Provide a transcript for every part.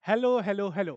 Hello hello hello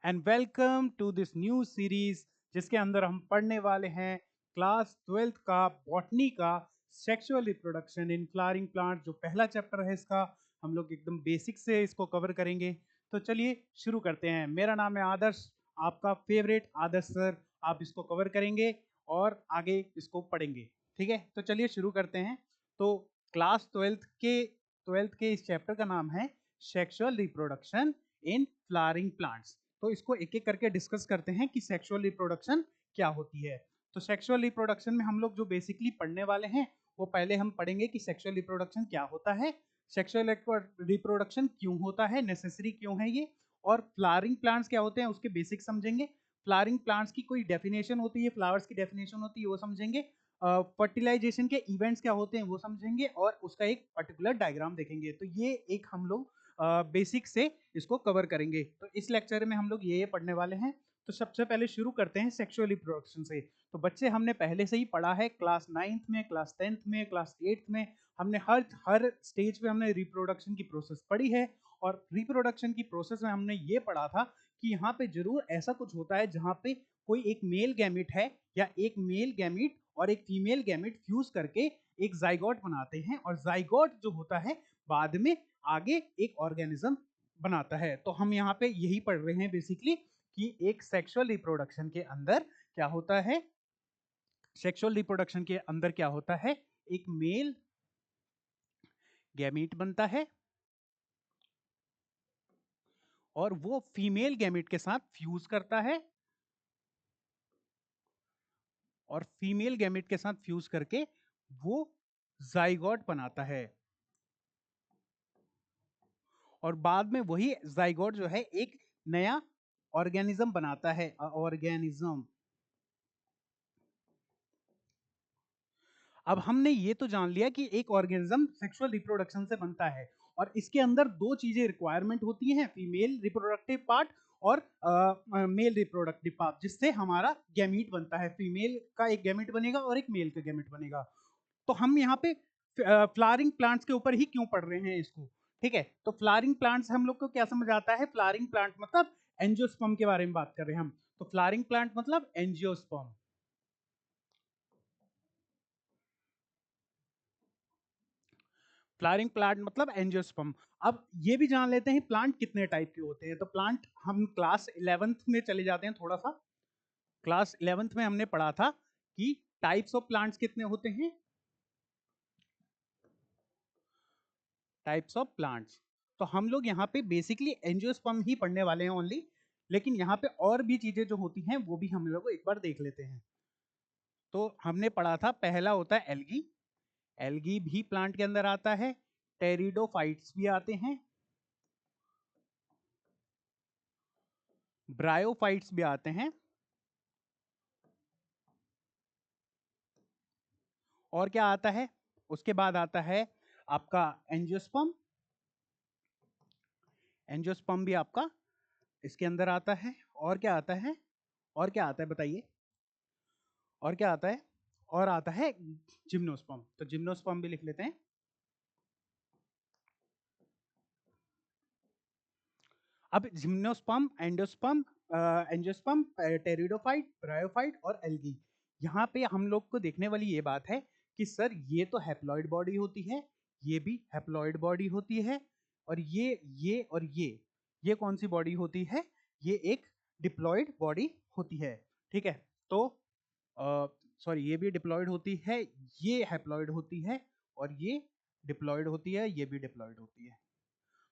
and welcome to this new series जिसके अंदर हम पढ़ने वाले हैं क्लास ट्वेल्थ का बॉटनी का sexual reproduction in flowering plant. जो पहला चैप्टर है इसका हम लोग एकदम बेसिक से इसको कवर करेंगे। तो चलिए शुरू करते हैं। मेरा नाम है आदर्श, आपका फेवरेट आदर्श सर। आप इसको कवर करेंगे और आगे इसको पढ़ेंगे। ठीक है, तो चलिए शुरू करते हैं। तो क्लास ट्वेल्थ के इस चैप्टर का नाम है sexual reproduction in flowering plants. तो इसको एक एक करके डिस्कस करते हैं कि सेक्सुअल रिप्रोडक्शन क्या होती है। तो सेक्सुअल रिप्रोडक्शन में हम लोग जो बेसिकली पढ़ने वाले हैं वो पहले हम पढ़ेंगे कि सेक्सुअल रिप्रोडक्शन क्या होता है, सेक्सुअल रिप्रोडक्शन क्यों होता है, नेसेसरी क्यों है ये, और फ्लावरिंग प्लांट्स क्या होते हैं उसके बेसिक समझेंगे। फ्लावरिंग प्लांट्स की कोई डेफिनेशन होती है, फ्लावर्स की डेफिनेशन होती है वो समझेंगे। फर्टिलाइजेशन के इवेंट्स क्या होते हैं वो समझेंगे और उसका एक पर्टिकुलर डायग्राम देखेंगे। तो ये एक हम लोग बेसिक से इसको कवर करेंगे। तो इस लेक्चर में हम लोग ये पढ़ने वाले हैं। तो सबसे पहले शुरू करते हैं सेक्सुअल रिप्रोडक्शन से। तो बच्चे हमने पहले से ही पढ़ा है, क्लास 9th में, क्लास 10th में, क्लास 8th में हमने हर हर स्टेज पे हमने रिप्रोडक्शन की प्रोसेस पढ़ी है। और रिप्रोडक्शन की प्रोसेस में हमने ये पढ़ा था कि यहाँ पे जरूर ऐसा कुछ होता है जहाँ पे कोई एक मेल गैमिट है या एक मेल गैमिट और एक फीमेल गैमिट फ्यूज करके एक जाइगोट बनाते हैं, और जाइगोट जो होता है बाद में आगे एक ऑर्गेनिज्म बनाता है। तो हम यहाँ पे यही पढ़ रहे हैं बेसिकली कि एक सेक्सुअल रिप्रोडक्शन के अंदर क्या होता है। सेक्सुअल रिप्रोडक्शन के अंदर क्या होता है, एक मेल गैमीट बनता है और वो फीमेल गैमीट के साथ फ्यूज करता है, और फीमेल गैमीट के साथ फ्यूज करके वो जाइगोट बनाता है, और बाद में वही जाइगोट जो है एक नया ऑर्गेनिज्म बनाता है। ऑर्गेनिज्म। अब हमने ये तो जान लिया कि एक ऑर्गेनिज्म सेक्सुअल रिप्रोडक्शन से बनता है, और इसके अंदर दो चीजें रिक्वायरमेंट होती हैं, फीमेल रिप्रोडक्टिव पार्ट और मेल रिप्रोडक्टिव पार्ट, जिससे हमारा गैमीट बनता है। फीमेल का एक गैमीट बनेगा और एक मेल का गैमीट बनेगा। तो हम यहाँ पे फ्लावरिंग प्लांट्स के ऊपर ही क्यों पढ़ रहे हैं इसको। ठीक है, तो फ्लावरिंग प्लांट्स हम लोग को क्या समझ आता है, फ्लावरिंग प्लांट मतलब एंजियोस्पर्म के बारे में बात कर रहे हैं हम। तो फ्लावरिंग प्लांट मतलब एंजियोस्पर्म। फ्लावरिंग प्लांट मतलब एंजियोस्पर्म। अब ये भी जान लेते हैं प्लांट कितने टाइप के होते हैं। तो प्लांट हम क्लास 11th में चले जाते हैं थोड़ा सा। क्लास 11th में हमने पढ़ा था कि टाइप्स ऑफ प्लांट्स कितने होते हैं, टाइप्स ऑफ प्लांट्स। तो हम लोग यहाँ पे बेसिकली एंजियोस्पर्म ही पढ़ने वाले हैं ओनली, लेकिन यहाँ पे और भी चीजें जो होती हैं वो भी हम लोग एक बार देख लेते हैं। तो हमने पढ़ा था पहला होता है एल्गी। एल्गी भी प्लांट के अंदर आता है। टेरिडोफाइट्स भी आते हैं, ब्रायोफाइट्स भी आते हैं, और क्या आता है उसके बाद आता है आपका एंजियोस्पर्म। एंजियोस्पर्म भी आपका इसके अंदर आता है। और क्या आता है, और क्या आता है बताइए, और क्या आता है, और आता है जिम्नोस्पर्म। तो जिम्नोस्पर्म भी लिख लेते हैं। अब gymnosperm, endosperm, angiosperm, pteridophyte, bryophyte और एल्गी, यहाँ पे हम लोग को देखने वाली ये बात है कि सर ये तो हैप्लॉइड बॉडी होती है, ये भी हैप्लॉइड बॉडी होती है, और ये और ये कौन सी बॉडी होती है, ये एक डिप्लॉइड बॉडी होती है। ठीक है, तो सॉरी ये भी डिप्लॉइड होती है, ये हैप्लॉइड होती है, और ये डिप्लॉइड होती है, ये भी डिप्लॉइड होती है।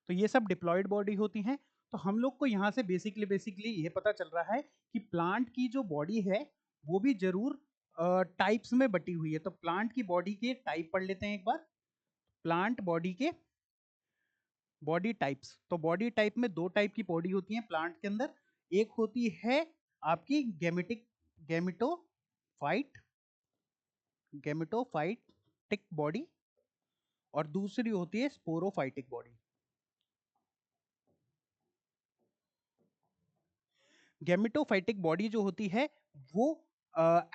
तो ये सब डिप्लॉयड बॉडी होती हैं। तो हम लोग को यहाँ से बेसिकली ये पता चल रहा है कि प्लांट की जो बॉडी है वो भी जरूर टाइप्स में बटी हुई है। तो प्लांट की बॉडी के टाइप पढ़ लेते हैं एक बार। प्लांट बॉडी के बॉडी टाइप्स। तो बॉडी टाइप में दो टाइप की बॉडी होती है प्लांट के अंदर। एक होती है आपकी गैमिटोफाइट गैमिटोफाइटिक बॉडी, और दूसरी होती है स्पोरोफाइटिक बॉडी। गैमेटोफाइटिक बॉडी जो होती है वो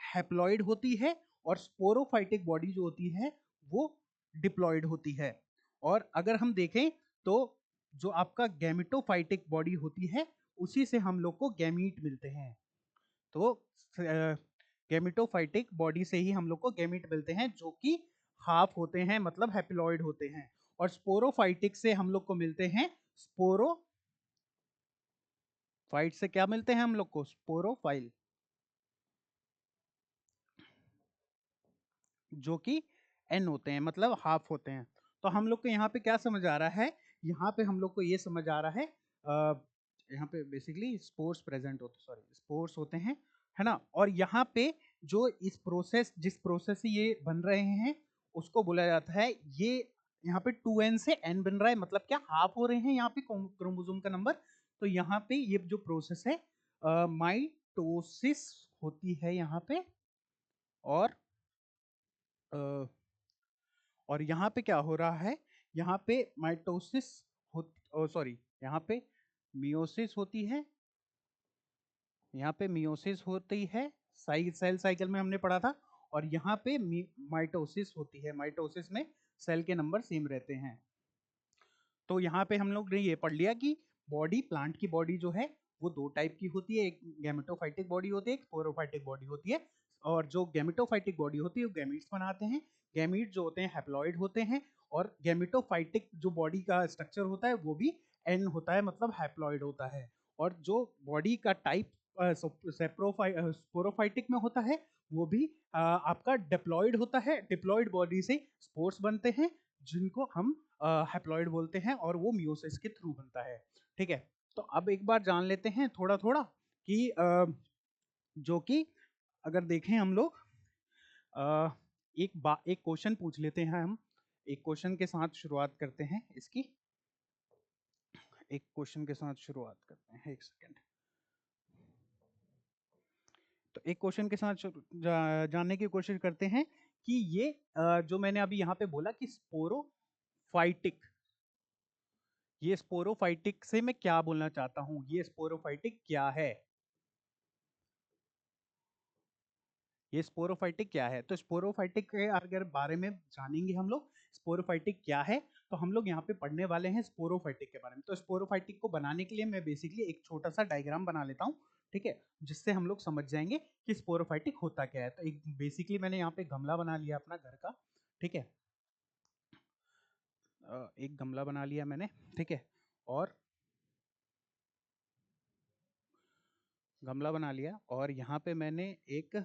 हैप्लॉइड होती है, और स्पोरोफाइटिक बॉडी जो होती है वो डिप्लॉइड होती है। और अगर हम देखें तो जो आपका गैमेटोफाइटिक बॉडी होती है उसी से हम लोग को गैमीट मिलते हैं। तो गैमेटोफाइटिक बॉडी से ही हम लोग को गैमीट मिलते हैं जो कि हाफ होते हैं, मतलब हैप्लॉइड होते हैं। और स्पोरोफाइटिक से हम लोग को मिलते हैं स्पोरोफाइट से क्या मिलते हैं हम लोग को? स्पोरोफाइल, जो कि एन होते हैं, मतलब हाफ होते हैं। तो हम लोग को यहाँ पे क्या समझ आ रहा है? यहाँ पे हम लोग को ये समझ आ रहा है, यहाँ पे बेसिकली स्पोर्स प्रेजेंट होते, सॉरी स्पोर्स होते हैं, है ना। और यहाँ पे जो इस प्रोसेस, जिस प्रोसेस से ये बन रहे हैं उसको बोला जाता है, ये यहाँ पे 2n से n बन रहा है, मतलब क्या हाफ हो रहे हैं यहाँ पे क्रोमोसोम का नंबर। तो यहाँ पे ये जो प्रोसेस है माइटोसिस होती है यहाँ पे। और अ, और यहाँ पे क्या हो रहा है? यहाँ पे माइटोसिस हो, सॉरी यहाँ पे मियोसिस होती है, यहाँ पे मियोसिस होती है, सेल साइकिल में हमने पढ़ा था। और यहाँ पे माइटोसिस होती है, माइटोसिस में सेल के नंबर सेम रहते हैं। तो यहाँ पे हम लोग ने ये पढ़ लिया कि बॉडी, प्लांट की बॉडी जो है वो दो टाइप की होती है, एक गैमेटोफाइटिक बॉडी होती है, एक स्पोरोफाइटिक बॉडी होती है। और जो गैमेटोफाइटिक बॉडी होती है वो गैमीट्स बनाते हैं, गैमीट जो होते हैं हैप्लॉइड होते हैं। और गैमेटोफाइटिक जो बॉडी का स्ट्रक्चर होता है वो भी एन होता है, मतलब हैप्लॉइड होता है। और जो बॉडी का टाइप स्पोरोफाइटिक में होता है वो भी आपका डिप्लॉइड होता है। डिप्लॉइड बॉडी से स्पोर्स बनते हैं जिनको हम हैप्लॉइड बोलते हैं, और वो मियोसिस के थ्रू बनता है। ठीक है, तो अब एक बार जान लेते हैं थोड़ा थोड़ा कि जो कि अगर देखें हम लोग एक क्वेश्चन पूछ लेते हैं हम। एक क्वेश्चन के साथ शुरुआत करते हैं इसकी, एक क्वेश्चन के साथ शुरुआत करते हैं, एक सेकेंड। तो एक क्वेश्चन के साथ जानने की कोशिश करते हैं कि ये जो मैंने अभी यहाँ पे बोला कि स्पोरोफाइटिक, ये स्पोरोफाइटिक से मैं क्या बोलना चाहता हूं, ये स्पोरोफाइटिक क्या है? ये स्पोरोफाइटिक क्या है? तो स्पोरोफाइटिक के अगर बारे में जानेंगे हम लोग, स्पोरोफाइटिक क्या है, तो हम लोग यहाँ पे पढ़ने वाले हैं स्पोरोफाइटिक के बारे में। तो स्पोरोफाइटिक को बनाने के लिए मैं बेसिकली एक छोटा सा डायग्राम बना लेता हूँ, ठीक है, जिससे हम लोग समझ जाएंगे कि स्पोरोफाइटिक होता क्या है। तो एक बेसिकली मैंने यहाँ पे गमला बना लिया अपना घर का, ठीक है, एक गमला बना लिया मैंने, ठीक है। और गमला बना लिया, और यहाँ पे मैंने एक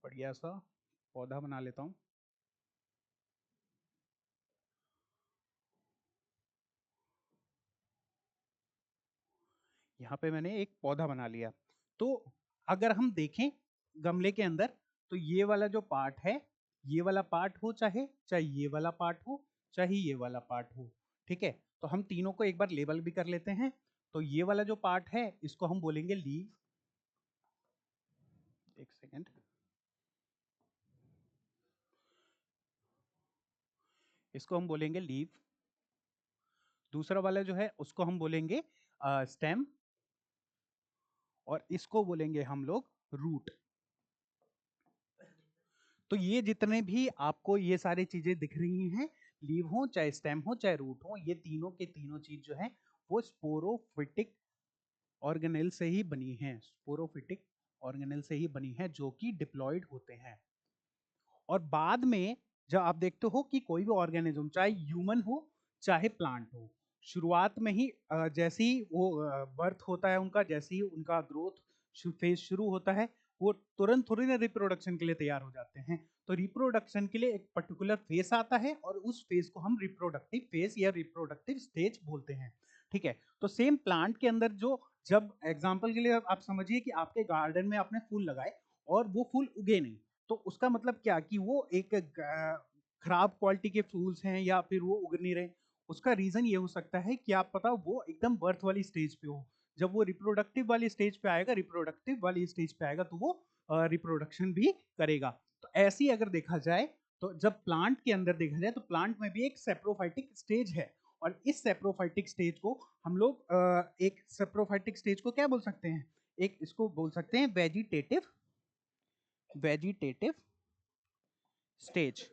बढ़िया सा पौधा बना लेता हूँ। यहाँ पे मैंने एक पौधा बना लिया। तो अगर हम देखें गमले के अंदर, तो ये वाला जो पार्ट है, ये वाला पार्ट हो, चाहे चाहे ये वाला पार्ट हो, चाहे ये वाला पार्ट हो, ठीक है। तो हम तीनों को एक बार लेबल भी कर लेते हैं। तो ये वाला जो पार्ट है इसको हम बोलेंगे लीव, एक सेकेंड, इसको हम बोलेंगे लीव। दूसरा वाला जो है उसको हम बोलेंगे स्टेम, और इसको बोलेंगे हम लोग रूट। तो ये जितने भी आपको ये सारी चीजें दिख रही हैं, लीव हो चाहे स्टेम हो चाहे रूट हो, ये तीनों के तीनों चीज जो है वो स्पोरोफिटिक ऑर्गेनेल से ही बनी है, स्पोरोफिटिक ऑर्गेनेल से ही बनी है, जो कि डिप्लॉयड होते हैं। और बाद में जब आप देखते हो कि कोई भी ऑर्गेनिज्म, चाहे ह्यूमन हो चाहे प्लांट हो, शुरुआत में ही जैसे ही वो बर्थ होता है उनका, जैसे ही उनका ग्रोथ फेज शुरू होता है, वो तुरंत थोड़ी ना रिप्रोडक्शन के लिए तैयार हो जाते हैं। तो रिप्रोडक्शन के लिए एक पर्टिकुलर फेस आता है, और उस फेज को हम रिप्रोडक्टिव फेज या रिप्रोडक्टिव स्टेज बोलते हैं, ठीक है। तो सेम प्लांट के अंदर जो, जब एग्जाम्पल के लिए आप समझिए कि आपके गार्डन में आपने फूल लगाए और वो फूल उगे नहीं, तो उसका मतलब क्या कि वो एक खराब क्वालिटी के फूल्स हैं या फिर वो उग नहीं रहे। उसका रीजन ये हो सकता है कि आप पता वो एकदम बर्थ वाली स्टेज पे हो। जब वो रिप्रोडक्टिव वाली स्टेज पे आएगा, रिप्रोडक्टिव वाली स्टेज पे आएगा तो वो रिप्रोडक्शन भी करेगा। तो ऐसे ही अगर देखा जाए, तो जब प्लांट के अंदर देखा जाए तो प्लांट में भी एक सेप्रोफाइटिक स्टेज है। और इस सेप्रोफाइटिक स्टेज को हम लोग एक सेप्रोफाइटिक स्टेज को क्या बोल सकते हैं? एक इसको बोल सकते हैं वेजिटेटिव, वेजिटेटिव स्टेज।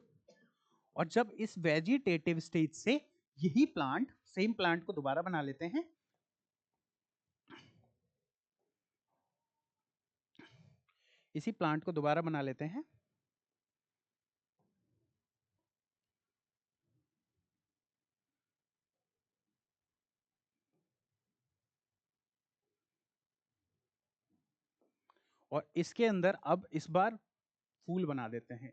और जब इस वेजिटेटिव स्टेज से यही प्लांट, सेम प्लांट को दोबारा बना लेते हैं, इसी प्लांट को दोबारा बना लेते हैं, और इसके अंदर अब इस बार फूल बना देते हैं।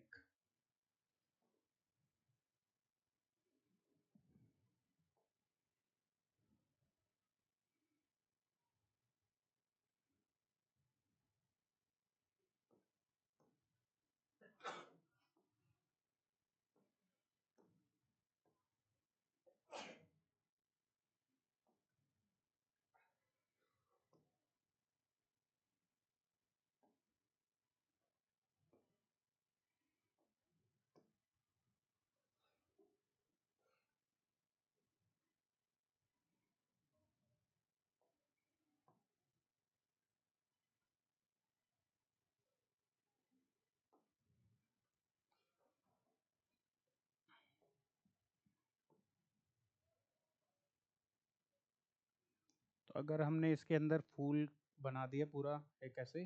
तो अगर हमने इसके अंदर फूल बना दिया पूरा एक ऐसे,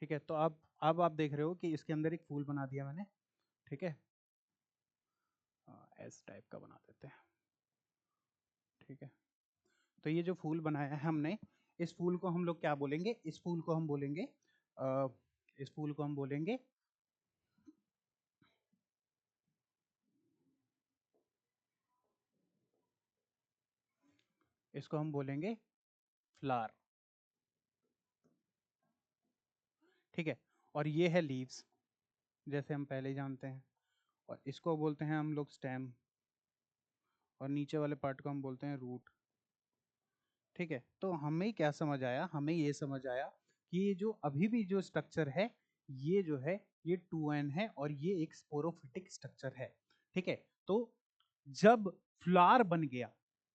ठीक है, तो अब आप देख रहे हो कि इसके अंदर एक फूल बना दिया मैंने, ठीक है, एस टाइप का बना देते हैं, ठीक है। तो ये जो फूल बनाया है हमने, इस फूल को हम लोग क्या बोलेंगे, इस फूल को हम बोलेंगे इस फूल को हम बोलेंगे इसको हम बोलेंगे फ्लावर, ठीक है। और ये है लीव्स, जैसे हम पहले ही जानते हैं, और इसको बोलते हैं हम लोग स्टेम, और नीचे वाले पार्ट को हम बोलते हैं रूट, ठीक है। तो हमें क्या समझ आया, हमें ये समझ आया कि ये जो अभी भी जो स्ट्रक्चर है, ये जो है ये 2n है और ये एक स्पोरोफिटिक स्ट्रक्चर है, ठीक है। तो जब फ्लावर बन गया,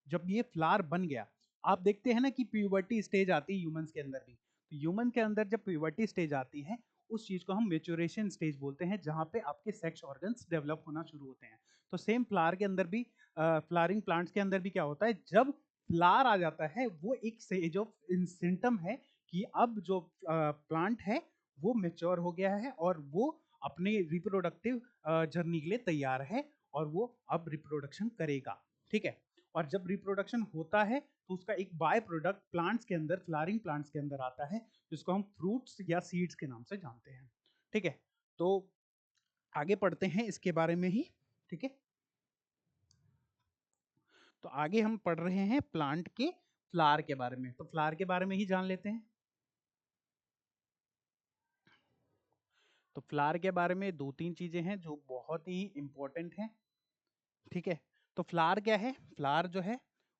जब ये फ्लावर बन गया, आप देखते हैं ना कि प्यूबर्टी स्टेज आती है ह्यूमंस के अंदर भी, तो ह्यूमन के अंदर जब प्यूबर्टी स्टेज आती है, उस चीज को हम मेचुरेशन स्टेज बोलते हैं, जहां पे आपके सेक्स ऑर्गन्स डेवलप होना शुरू होते हैं। तो सेम फ्लावर के अंदर भी, फ्लावरिंग प्लांट्स के अंदर भी क्या होता है, जब फ्लावर आ जाता है, वो एक स्टेज ऑफ सिम्टम है कि अब जो प्लांट है वो मेच्योर हो गया है और वो अपने रिप्रोडक्टिव जर्नी के लिए तैयार है, और वो अब रिप्रोडक्शन करेगा, ठीक है। और जब रिप्रोडक्शन होता है तो उसका एक बाय प्रोडक्ट प्लांट्स के अंदर, फ्लावरिंग प्लांट्स के अंदर आता है, जिसको हम फ्रूट्स या सीड्स के नाम से जानते हैं, ठीक है। तो आगे पढ़ते हैं इसके बारे में ही, ठीक है। तो आगे हम पढ़ रहे हैं प्लांट के फ्लावर के बारे में, तो फ्लावर के बारे में ही जान लेते हैं। तो फ्लावर के बारे में दो तीन चीजें हैं जो बहुत ही इंपॉर्टेंट हैं, ठीक है। तो फ्लावर क्या है, फ्लावर जो है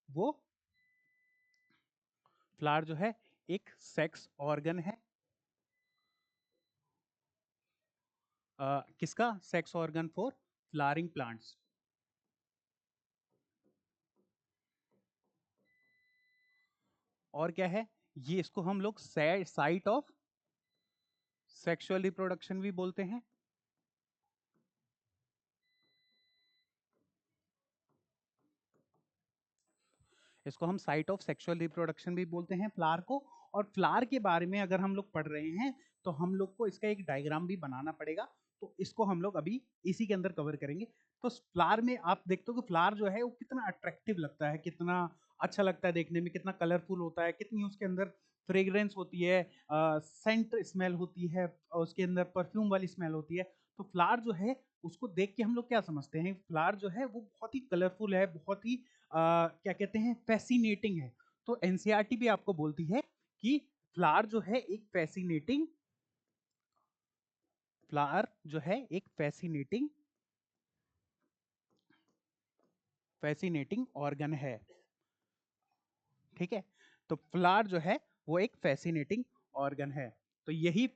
वो, फ्लावर जो है एक सेक्स ऑर्गन है, किसका, sex organ for flowering plants. और क्या है, ये इसको हम लोग साइट ऑफ सेक्सुअल रिप्रोडक्शन भी बोलते हैं, इसको हम साइट ऑफ सेक्सुअल रिप्रोडक्शन भी बोलते हैं फ्लावर को। और फ्लावर के बारे में अगर हम लोग पढ़ रहे हैं तो हम लोग को इसका एक डायग्राम भी बनाना पड़ेगा, तो इसको हम लोग अभी इसी के अंदर कवर करेंगे। तो फ्लावर में आप देखते हो कि फ्लावर जो है वो कितना अट्रैक्टिव लगता है, कितना अच्छा लगता है देखने में, कितना कलरफुल होता है, कितनी उसके अंदर फ्रेग्रेंस होती है, सेंट स्मेल होती है, और उसके अंदर परफ्यूम वाली स्मेल होती है। तो फ्लावर जो है उसको देख के हम लोग क्या समझते हैं, फ्लावर जो है वो बहुत ही कलरफुल है, बहुत ही क्या कहते हैं, फैसिनेटिंग है। तो एनसीईआरटी भी आपको बोलती है कि फ्लावर जो है एक फैसिनेटिंग, फ्लावर जो है एक फैसिनेटिंग, फैसिनेटिंग ऑर्गन है, ठीक है। तो फ्लावर जो है वो एक फैसिनेटिंग ऑर्गन है। तो यही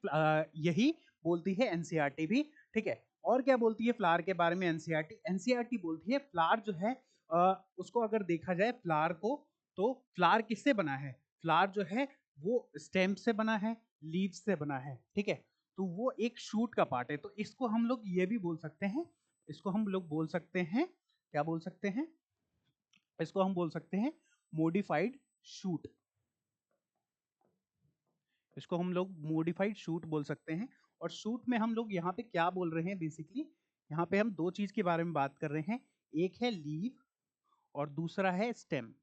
बोलती है एनसीईआरटी भी, ठीक है। और क्या बोलती है फ्लावर के बारे में एनसीईआरटी, एनसीईआरटी बोलती है फ्लावर जो है, उसको अगर देखा जाए फ्लावर को, तो फ्लावर किससे बना है, फ्लावर जो है वो स्टेम से बना है, लीव्स से बना है, ठीक है। तो वो एक शूट का पार्ट है, तो इसको हम लोग ये भी बोल सकते हैं, इसको हम लोग बोल सकते हैं, क्या बोल सकते हैं, इसको हम बोल सकते हैं मॉडिफाइड शूट। इसको हम लोग मॉडिफाइड शूट बोल सकते हैं। और शूट में हम लोग यहाँ पे क्या बोल रहे हैं, बेसिकली यहाँ पे हम दो चीज के बारे में बात कर रहे हैं, एक है लीव और दूसरा है स्टेम।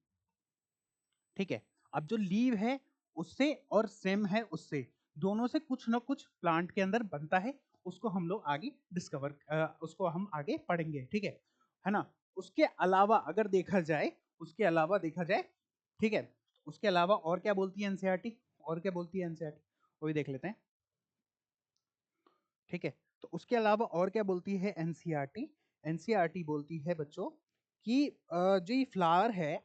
ठीक है, अब जो लीव है उससे और स्टेम है उससे, दोनों से कुछ ना कुछ प्लांट के अंदर बनता है, उसको हम लोग आगे डिस्कवर, उसको हम आगे पढ़ेंगे। ठीक है ना। उसके अलावा अगर देखा जाए, उसके अलावा देखा जाए, ठीक है, उसके अलावा और क्या बोलती है एनसीईआरटी, और क्या बोलती है एनसीईआरटी, वो भी देख लेते हैं। ठीक है, तो उसके अलावा और क्या बोलती है एनसीईआरटी, एनसीईआरटी बोलती है बच्चों कि जो ये फ्लावर है,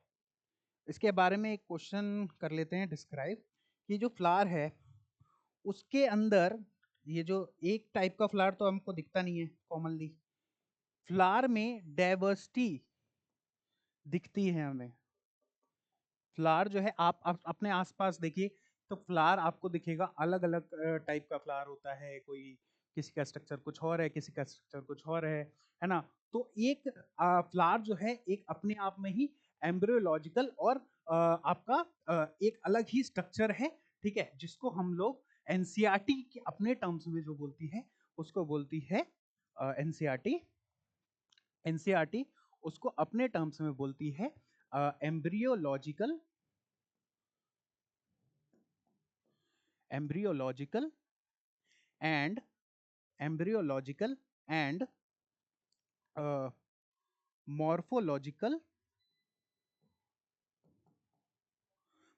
इसके बारे में एक क्वेश्चन कर लेते हैं डिस्क्राइब, कि जो फ्लावर है उसके अंदर, ये जो एक टाइप का फ्लावर तो हमको दिखता नहीं है कॉमनली, फ्लावर में डाइवर्सिटी दिखती है हमें। फ्लावर जो है, आप अपने आसपास देखिए तो फ्लावर आपको दिखेगा, अलग अलग टाइप का फ्लावर होता है, कोई किसी का स्ट्रक्चर कुछ और है, किसी का स्ट्रक्चर कुछ और है ना। तो एक फ्लावर जो है एक अपने आप में ही एम्ब्रियोलॉजिकल और आपका एक अलग ही स्ट्रक्चर है। ठीक है, जिसको हम लोग एनसीईआरटी के अपने टर्म्स में जो बोलती है उसको बोलती है एनसीईआरटी, एनसीईआरटी उसको अपने टर्म्स में बोलती है embryological, embryological and embryological and morphological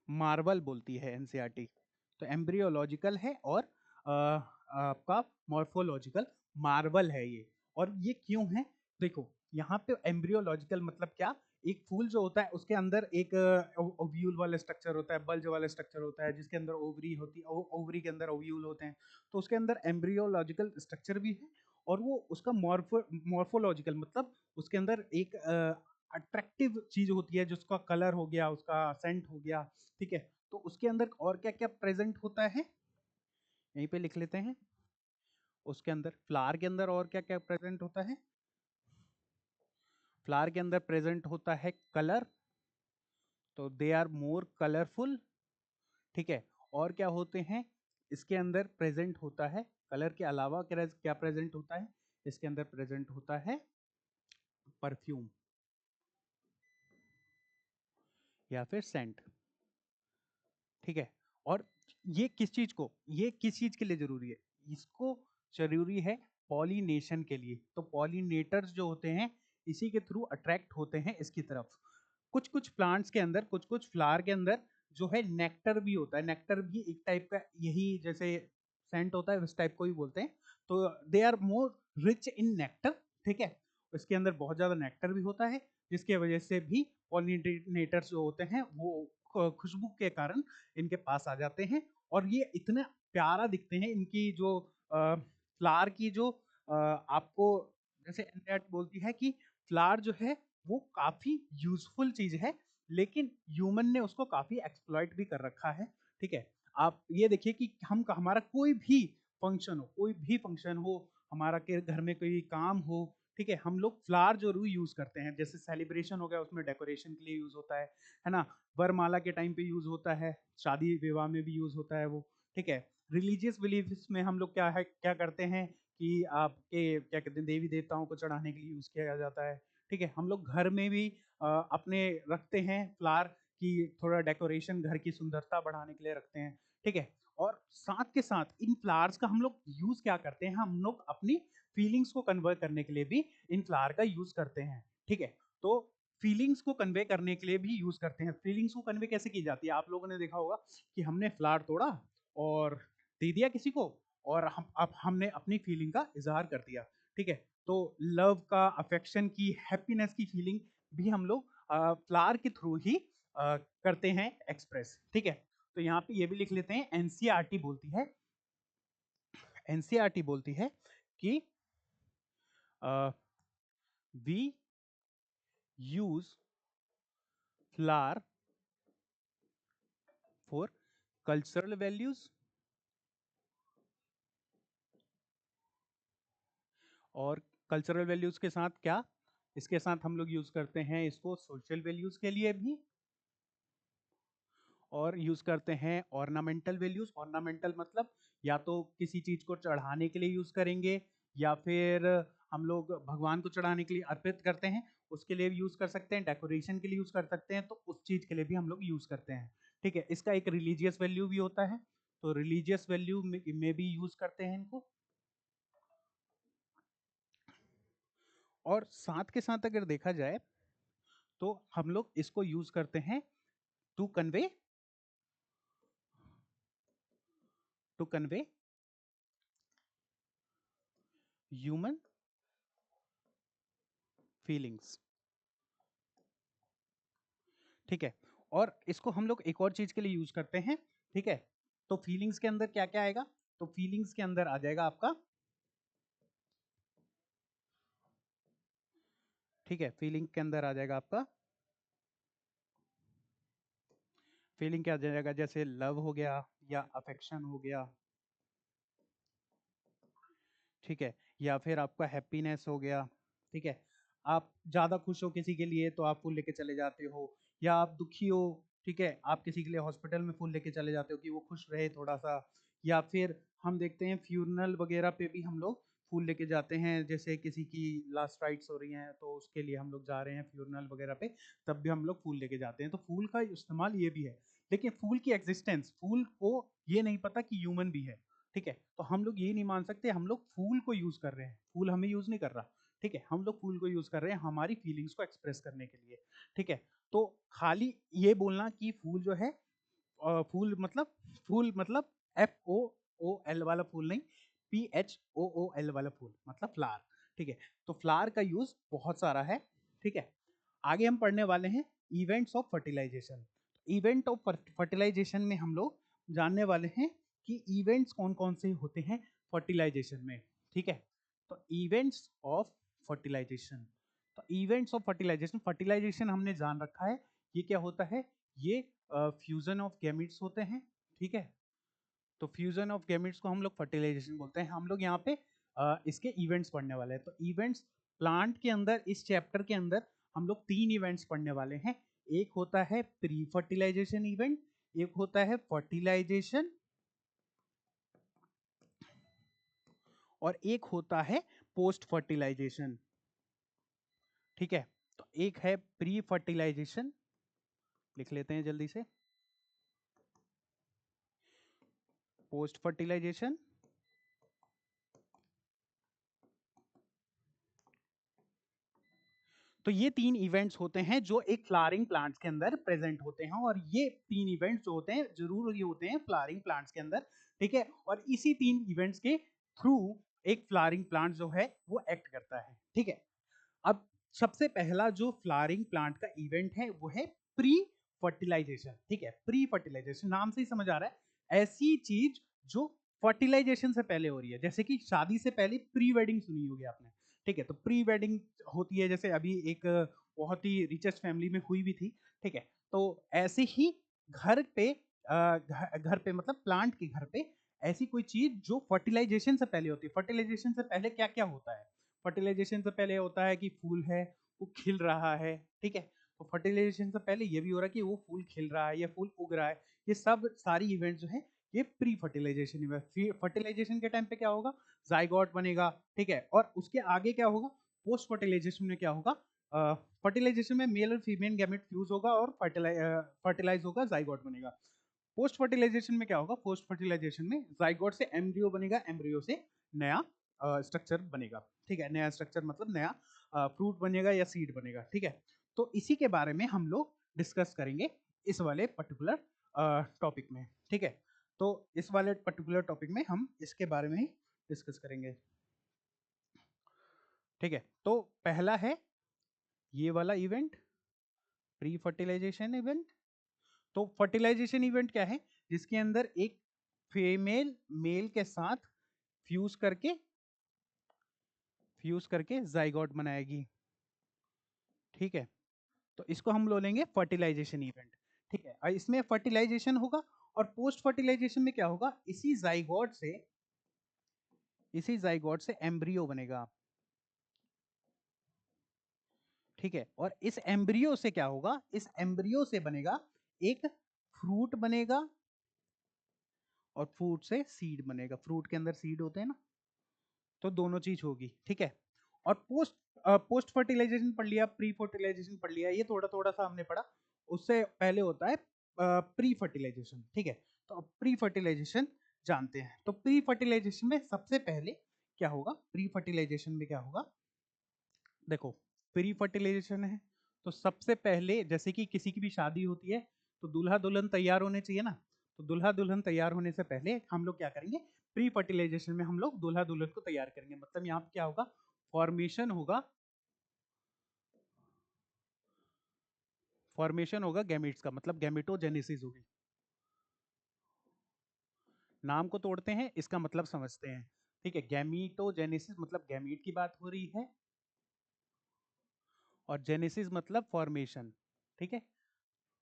Marvel बोलती है एनसीईआरटी। तो एम्ब्रियोलॉजिकल है और आपका मॉर्फोलॉजिकल मार्वल है ये। और ये क्यों है, देखो यहाँ पे एम्ब्रियोलॉजिकल मतलब क्या, एक फूल जो होता है उसके अंदर एक ओव्यूल वाला स्ट्रक्चर होता है, बल्ज वाला स्ट्रक्चर होता है, जिसके अंदर ओवरी होती है, ओवरी के अंदर ओव्यूल होते हैं, तो उसके अंदर एम्ब्रियोलॉजिकल स्ट्रक्चर भी है। और वो उसका मॉर्फोलॉजिकल मतलब उसके अंदर एक अट्रैक्टिव चीज होती है, जिसका कलर हो गया, उसका सेंट हो गया। ठीक है, तो उसके अंदर और क्या क्या प्रेजेंट होता है, यहीं पे लिख लेते हैं। उसके अंदर फ्लावर के अंदर और क्या क्या प्रेजेंट होता है, फ्लावर के अंदर प्रेजेंट होता है कलर, तो दे आर मोर कलरफुल। ठीक है, और क्या होते हैं, इसके अंदर प्रेजेंट होता है, कलर के अलावा क्या क्या प्रेजेंट होता है, इसके अंदर प्रेजेंट होता है परफ्यूम या फिर सेंट। ठीक है, और ये किस चीज को, ये किस चीज के लिए जरूरी है, इसको जरूरी है पॉलिनेशन के लिए। तो पॉलिनेटर्स जो होते हैं इसी के थ्रू अट्रैक्ट होते हैं इसकी तरफ। कुछ कुछ प्लांट्स के अंदर, कुछ कुछ फ्लावर के अंदर जो है नेक्टर भी होता है, नेक्टर भी एक टाइप का, यही जैसे सेंट होता है उस टाइप को ही बोलते हैं। तो they are more rich in nectar. ठीक है, इसके अंदर बहुत ज्यादा नेक्टर भी होता है, जिसके वजह से भी पॉलिनेटर्स जो होते हैं वो खुशबू के कारण इनके पास आ जाते हैं। और ये इतना प्यारा दिखते हैं, इनकी जो फ्लावर की जो आपको, जैसे एनसीईआरटी बोलती है कि फ्लावर जो है वो काफी यूजफुल चीज है, लेकिन ह्यूमन ने उसको काफी एक्सप्लॉइट भी कर रखा है। ठीक है, आप ये देखिए कि हम हमारा कोई भी फंक्शन हो, कोई भी फंक्शन हो, हमारा के घर में कोई काम हो, ठीक है, हम लोग फ्लावर जरूर यूज करते हैं। जैसे सेलिब्रेशन हो गया, उसमें डेकोरेशन के लिए यूज होता है ना। वरमाला के टाइम पे यूज होता है, शादी विवाह में भी यूज होता है वो। ठीक है, रिलीजियस बिलीफ्स में हम लोग क्या है, क्या करते हैं कि आपके क्या कहते हैं, देवी देवताओं को चढ़ाने के लिए यूज किया जाता है। ठीक है, हम लोग घर में भी अपने रखते हैं फ्लावर की, थोड़ा डेकोरेशन घर की सुंदरता बढ़ाने के लिए रखते हैं। ठीक है, और साथ के साथ इन फ्लावर्स का हम लोग यूज क्या करते हैं, हम लोग अपनी फीलिंग्स को कन्वर्ट करने के लिए भी इन फ्लावर का यूज करते हैं। ठीक है, तो फीलिंग्स को कन्वे करने के लिए भी यूज करते हैं। फीलिंग्स को कन्वे कैसे की जाती है, आप लोगों ने देखा होगा कि हमने फ्लावर तोड़ा और दे दिया किसी को, और हम अब हमने अपनी फीलिंग का इजहार कर दिया। ठीक है, तो लव का, अफेक्शन की, हैप्पीनेस की फीलिंग भी हम लोग फ्लावर के थ्रू ही करते हैं एक्सप्रेस। ठीक है, तो यहाँ पे ये भी लिख लेते हैं, एनसीईआरटी बोलती है, एनसीईआरटी बोलती है कि we use flower for cultural values और कल्चरल वैल्यूज के साथ क्या, इसके साथ हम लोग यूज करते हैं इसको सोशल वैल्यूज के लिए भी, और यूज करते हैं ऑर्नामेंटल वैल्यूज। ऑर्नामेंटल मतलब या तो किसी चीज को चढ़ाने के लिए यूज करेंगे, या फिर हम लोग भगवान को चढ़ाने के लिए अर्पित करते हैं उसके लिए भी यूज कर सकते हैं, डेकोरेशन के लिए यूज कर सकते हैं, तो उस चीज के लिए भी हम लोग यूज करते हैं। ठीक है, इसका एक रिलीजियस वैल्यू भी होता है, तो रिलीजियस वैल्यू में भी यूज करते हैं इनको। और साथ के साथ अगर देखा जाए तो हम लोग इसको यूज करते हैं to convey, to convey human feelings. ठीक है, और इसको हम लोग एक और चीज के लिए यूज करते हैं। ठीक है, तो फीलिंग्स के अंदर क्या क्या आएगा, तो फीलिंग्स के अंदर आ जाएगा आपका, ठीक है, फीलिंग के अंदर आ जाएगा आपका, फीलिंग क्या आ जाएगा, जैसे लव हो गया या अफेक्शन हो गया, ठीक है, या फिर आपका हैप्पीनेस हो गया। ठीक है, आप ज्यादा खुश हो किसी के लिए तो आप फूल लेके चले जाते हो, या आप दुखी हो, ठीक है, आप किसी के लिए हॉस्पिटल में फूल लेके चले जाते हो कि वो खुश रहे थोड़ा सा। या फिर हम देखते हैं फ्यूनरल वगैरह पे भी हम लोग फूल लेके जाते हैं, जैसे किसी की लास्ट राइट्स हो रही हैं तो उसके लिए हम लोग जा रहे हैं फ्यूनरल वगैरह पे, तब भी हम लोग फूल लेके जाते हैं। तो फूल का इस्तेमाल ये भी है, लेकिन फूल की एग्जिस्टेंस, फूल को ये नहीं पता कि ह्यूमन भी है। ठीक है, तो हम लोग ये नहीं मान सकते हम लोग फूल को यूज कर रहे हैं, फूल हमें यूज नहीं कर रहा। ठीक है, हम लोग फूल को यूज कर रहे हैं हमारी फीलिंग्स को एक्सप्रेस करने के लिए। ठीक है, तो खाली ये बोलना कि फूल जो है, फूल मतलब FOOL वाला फूल नहीं, PHOOL वाला फूल मतलब फ्लावर। ठीक है, तो फ्लावर का यूज बहुत सारा है। ठीक है, आगे हम पढ़ने वाले हैं events of fertilisation. Event of fertilisation में हम लोग जानने वाले हैं कि इवेंट्स कौन कौन से होते हैं फर्टिलाइजेशन में। ठीक है, तो इवेंट्स ऑफ फर्टिलाइजेशन, तो इवेंट्स ऑफ फर्टिलाइजेशन, फर्टिलाइजेशन हमने जान रखा है ये क्या होता है, ये फ्यूजन ऑफ गैमेट्स होते हैं। ठीक है, तो फ्यूजन ऑफ गैमेट्स को हम लोग फर्टिलाइजेशन बोलते हैं। हम लोग यहाँ पे इसके इवेंट्स पढ़ने वाले हैं। तो इवेंट्स प्लांट के अंदर, इस चैप्टर के अंदर हम लोग 3 इवेंट्स पढ़ने वाले हैं। एक होता है प्री फर्टिलाइजेशन इवेंट, एक होता है फर्टिलाइजेशन, और एक होता है पोस्ट फर्टिलाइजेशन। ठीक है, तो एक है प्री फर्टिलाइजेशन, लिख लेते हैं जल्दी से, पोस्ट फर्टिलाइजेशन, तो ये 3 इवेंट्स होते हैं जो एक फ्लावरिंग प्लांट्स के अंदर प्रेजेंट होते हैं, और ये 3 इवेंट्स जो होते हैं जरूर ये होते हैं फ्लावरिंग प्लांट्स के अंदर। ठीक है, और इसी 3 इवेंट्स के थ्रू एक फ्लावरिंग प्लांट जो है वो एक्ट करता है। ठीक है, अब सबसे पहला जो फ्लावरिंग प्लांट का इवेंट है वो है प्री फर्टिलाइजेशन। ठीक है, प्री फर्टिलाइजेशन नाम से ही समझ आ रहा है, ऐसी चीज जो फर्टिलाइजेशन से पहले हो रही है, जैसे कि शादी से पहले प्री वेडिंग सुनी होगी आपने। ठीक है, तो प्री वेडिंग होती है, जैसे अभी एक बहुत ही रिचेस्ट फैमिली में हुई भी थी। ठीक है, तो ऐसे ही घर पे घर पे मतलब प्लांट के घर पे ऐसी कोई चीज जो फर्टिलाइजेशन से पहले होती है। फर्टिलाइजेशन से पहले क्या क्या होता है, फर्टिलाइजेशन से पहले होता है कि फूल है वो खिल रहा है। ठीक है, तो फर्टिलाइजेशन से पहले ये भी हो रहा है कि वो फूल खिल रहा है या फूल उग रहा है। ये सब सारी इवेंट जो है ये प्री फर्टिलाइजेशन इवेंट। फर्टिलाइजेशन के टाइम पे क्या होगा, जाइगोट बनेगा। ठीक है, और उसके आगे क्या होगा, पोस्ट फर्टिलाइजेशन में क्या होगा, फर्टिलाइजेशन में मेल और फीमेल गैमेट फ्यूज होगा और फर्टिलाइज होगा, जाइगोट बनेगा। पोस्ट फर्टिलाइजेशन में क्या होगा, पोस्ट फर्टिलाइजेशन में जाइगोट से एम्ब्रियो बनेगा, एम्ब्रियो से नया स्ट्रक्चर बनेगा। ठीक है, नया स्ट्रक्चर मतलब नया फ्रूट बनेगा या सीड बनेगा। ठीक है, तो इसी के बारे में हम लोग डिस्कस करेंगे इस वाले पर्टिकुलर टॉपिक में। ठीक है, तो इस वाले पर्टिकुलर टॉपिक में हम इसके बारे में ही डिस्कस करेंगे। ठीक है, तो पहला है ये वाला इवेंट, प्री फर्टिलाइजेशन इवेंट। तो फर्टिलाइजेशन इवेंट क्या है, जिसके अंदर एक फीमेल मेल के साथ फ्यूज करके जाइगोट बनाएगी। ठीक है, तो इसको हम बोलेंगे फर्टिलाइजेशन इवेंट। ठीक है, और इसमें फर्टिलाइजेशन होगा, और पोस्ट फर्टिलाइजेशन में क्या होगा, इसी जाइगोट से एम्ब्रियो बनेगा। ठीक है, और इस एम्ब्रियो से क्या होगा, इस एम्ब्रियो से बनेगा एक फ्रूट बनेगा, और फ्रूट से सीड बनेगा। फ्रूट के अंदर सीड होते हैं ना, तो दोनों चीज होगी। ठीक है, और पोस्ट फर्टिलाइजेशन पढ़ लिया, प्री फर्टिलाइजेशन पढ़ लिया, ये थोड़ा थोड़ा सा हमने पढ़ा। उससे पहले होता है प्री फर्टिलाइजेशन। ठीक है, तो अब प्री फर्टिलाइजेशन जानते हैं। तो प्री फर्टिलाइजेशन में सबसे पहले क्या होगा, प्री फर्टिलाइजेशन में क्या होगा, देखो प्री फर्टिलाइजेशन है तो सबसे पहले जैसे कि किसी की भी शादी होती है तो दूल्हा दुल्हन तैयार होने चाहिए ना, तो दूल्हा दुल्हन तैयार होने से पहले हम लोग क्या करेंगे, प्री फर्टिलाइजेशन में हम लोग दूल्हा दुल्हन को तैयार करेंगे। मतलब यहाँ पे क्या होगा, फॉर्मेशन होगा, फॉर्मेशन होगा गैमीट्स का, मतलब गैमेटोजेनेसिस होगी। नाम को तोड़ते हैं, इसका मतलब समझते हैं। ठीक है, गैमीटोजेनेसिस मतलब गैमीट की बात हो रही है, और जेनेसिस मतलब फॉर्मेशन। ठीक है,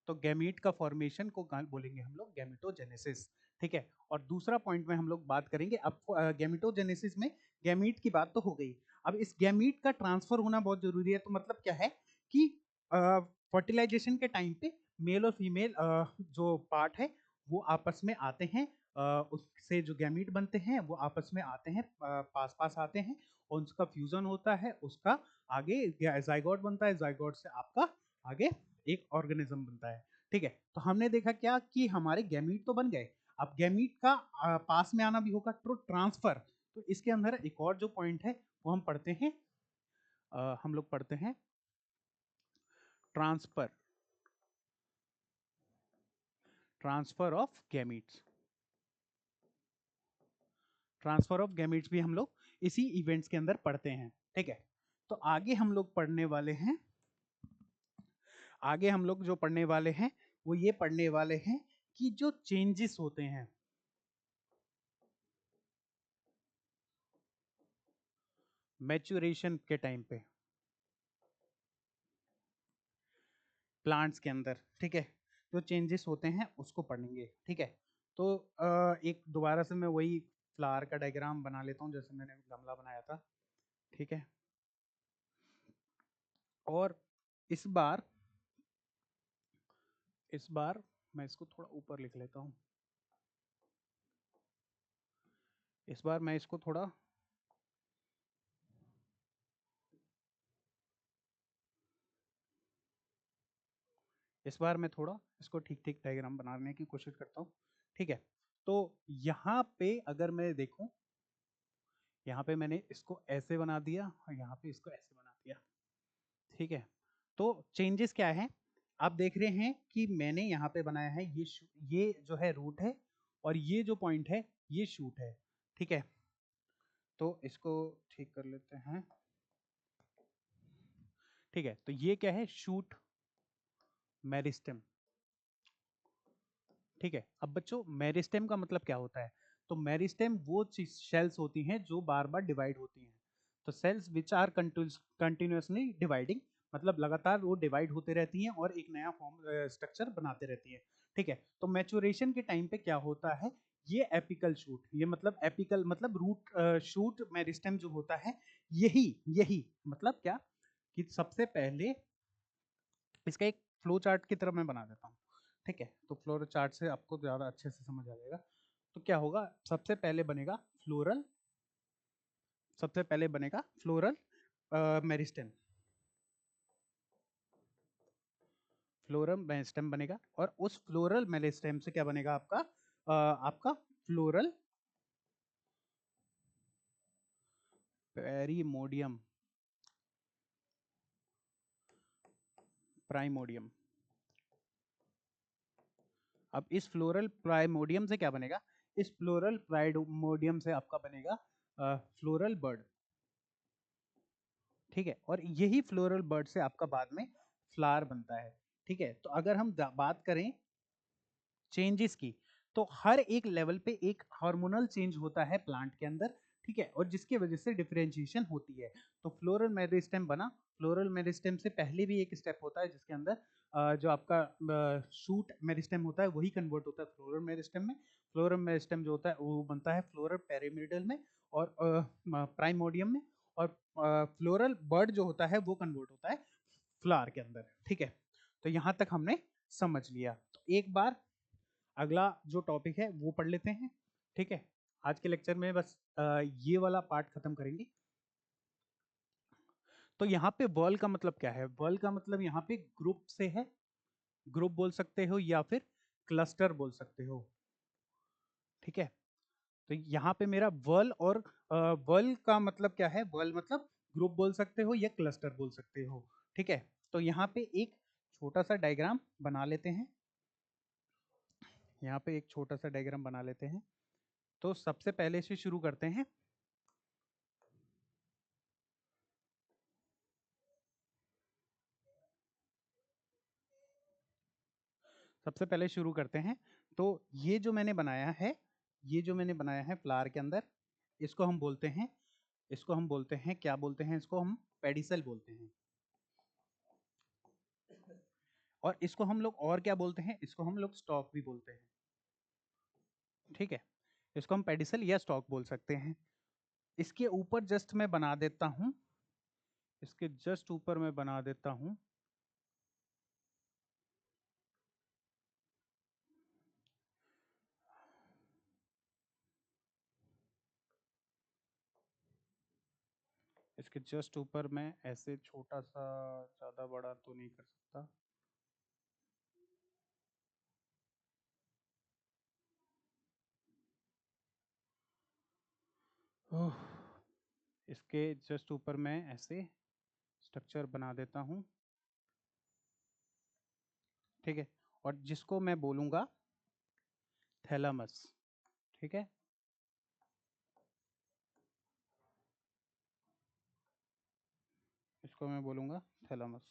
तो गैमीट का फॉर्मेशन को बोलेंगे हम लोग गैमेटोजेनेसिस। ठीक है, और दूसरा पॉइंट में हम लोग बात करेंगे अब गैमेटोजेनेसिस में, गैमीट की बात तो हो गई। अब इस गैमीट का ट्रांसफर होना बहुत जरूरी है। तो मतलब क्या है कि फर्टिलाइजेशन के टाइम पे मेल और फीमेल जो पार्ट है वो आपस में आते हैं, उससे जो गैमीट बनते हैं वो आपस में आते हैं, पास पास आते हैं, और उसका फ्यूजन होता है, उसका आगे जाइगोट बनता है, जाइगोट से आपका आगे एक ऑर्गेनिज्म बनता है। ठीक है, तो हमने देखा क्या कि हमारे गैमीट तो बन गए, अब गैमीट का पास में आना भी होगा, तो ट्रांसफर। तो इसके अंदर एक और जो पॉइंट है वो हम पढ़ते हैं, हम लोग पढ़ते हैं transfer, transfer of gametes. Transfer of gametes भी हम लोग इसी इवेंट्स के अंदर पढ़ते हैं। ठीक है, तो आगे हम लोग पढ़ने वाले हैं, आगे हम लोग जो पढ़ने वाले हैं वो ये पढ़ने वाले हैं कि जो चेंजेस होते हैं मैच्योरेशन के टाइम पे प्लांट्स के अंदर। ठीक है, जो चेंजेस होते हैं उसको पढ़ेंगे। ठीक है, तो एक दोबारा से मैं वही फ्लावर का डायग्राम बना लेता हूँ जैसे मैंने गमला बनाया था। ठीक है, और इस बार, इस बार मैं इसको थोड़ा ऊपर लिख लेता हूँ, इस बार मैं इसको थोड़ा, इस बार मैं थोड़ा इसको ठीक ठीक डायग्राम बनाने की कोशिश करता हूँ। ठीक है, तो यहाँ पे अगर मैं देखूं, यहाँ पे मैंने इसको ऐसे बना दिया और यहाँ पे इसको ऐसे बना दिया। ठीक है, तो चेंजेस क्या है, आप देख रहे हैं कि मैंने यहाँ पे बनाया है ये जो है रूट है, और ये जो पॉइंट है ये शूट है। ठीक है, तो इसको ठीक कर लेते हैं। ठीक है, तो ये क्या है, शूट मेरिस्टेम। ठीक है, अब बच्चों मेरिस्टेम का मतलब क्या होता है, तो मेरिस्टेम वो सेल्स होती हैं जो बार बार डिवाइड होती हैं। तो cells which are continuously dividing, मतलब लगातार वो डिवाइड होते रहती हैं और एक नया फॉर्म स्ट्रक्चर बनाते रहती हैं। ठीक है, तो मैच्योरेशन के टाइम पे क्या होता है, ये एपिकल शूट, ये मतलब एपिकल मतलब रूट शूट मेरिस्टेम जो होता है, यही यही मतलब क्या कि सबसे पहले इसका एक फ्लो चार्ट की तरह मैं बना देता हूँ। ठीक है, तो फ्लोर चार्ट से आपको ज़्यादा अच्छे से समझ आ जाएगा। तो क्या होगा, सबसे पहले बनेगा फ्लोरल, सबसे पहले बनेगा फ्लोरल मेरिस्टेम, फ्लोरल मेरिस्टेम बनेगा, और उस फ्लोरल मेरिस्टेम से क्या बनेगा आपका, आपका फ्लोरल पेरीमोडियम, प्राइमोडियम। अब इस फ्लोरल प्राइमोडियम से क्या बनेगा, इस फ्लोरल प्राइमोडियम से आपका बनेगा फ्लोरल बर्ड। ठीक है, और यही फ्लोरल बर्ड से आपका बाद में फ्लावर बनता है। ठीक है, तो अगर हम बात करें चेंजेस की, तो हर एक लेवल पे एक हार्मोनल चेंज होता है प्लांट के अंदर। ठीक है, और जिसकी वजह से डिफरेंशिएशन होती है। तो फ्लोरल मेरिस्टेम बना, फ्लोरल मेरिस्टेम से पहले भी एक स्टेप होता है जिसके अंदर जो आपका शूट मेरिस्टेम होता है वही कन्वर्ट होता है फ्लोरल मेरिस्टेम में। फ्लोरल मेरिस्टेम जो होता है वो बनता है फ्लोरल पेरिमिडल में और प्राइमोडियम में, और फ्लोरल बर्ड जो होता है वो कन्वर्ट होता है फ्लावर के अंदर, ठीक है। तो यहाँ तक हमने समझ लिया। तो एक बार अगला जो टॉपिक है वो पढ़ लेते हैं, ठीक है। आज के लेक्चर में बस ये वाला पार्ट खत्म करेंगे। तो यहाँ पे वर्ल का मतलब क्या है? वर्ल का मतलब यहाँ पे ग्रुप से है, ग्रुप बोल सकते हो या फिर क्लस्टर बोल सकते हो, ठीक है। तो यहाँ पे मेरा वर्ल और वर्ल का मतलब क्या है? वर्ल मतलब ग्रुप बोल सकते हो या क्लस्टर बोल सकते हो, ठीक है। तो यहाँ पे एक छोटा सा डायग्राम बना लेते हैं, यहाँ पे एक छोटा सा डायग्राम बना लेते हैं। तो सबसे पहले से शुरू करते हैं। सबसे पहले शुरू करते हैं। तो ये जो मैंने बनाया है, ये जो मैंने बनाया है फ्लावर के अंदर, इसको हम बोलते हैं, इसको हम बोलते हैं, क्या बोलते हैं इसको? हम पेडिसल बोलते हैं। और इसको हम लोग और क्या बोलते हैं? इसको हम लोग स्टॉक भी बोलते हैं, ठीक है। इसको हम पेडिसल या स्टॉक बोल सकते हैं। इसके ऊपर जस्ट मैं बना देता हूं, इसके जस्ट ऊपर मैं बना देता हूं इसके जस्ट ऊपर मैं ऐसे छोटा सा, ज्यादा बड़ा तो नहीं कर सकता, ओह, इसके जस्ट ऊपर मैं ऐसे स्ट्रक्चर बना देता हूं, ठीक है। और जिसको मैं बोलूंगा थैलामस, ठीक है। इसको मैं बोलूंगा थैलामस,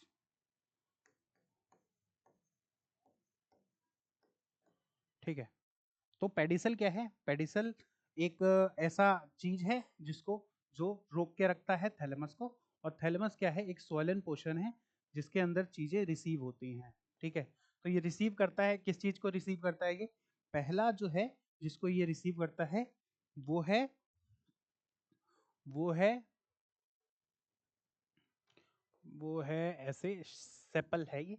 ठीक है। तो पेडिसल क्या है? पेडिसल एक ऐसा चीज है जिसको, जो रोक के रखता है थैलेमस को। और थैलेमस क्या है? एक स्वोलन पोर्शन है जिसके अंदर चीजें रिसीव होती हैं, ठीक है। तो ये रिसीव करता है, किस चीज को रिसीव करता है? ये पहला जो है जिसको ये रिसीव करता है वो है, वो है वो है ऐसे सेपल है ये,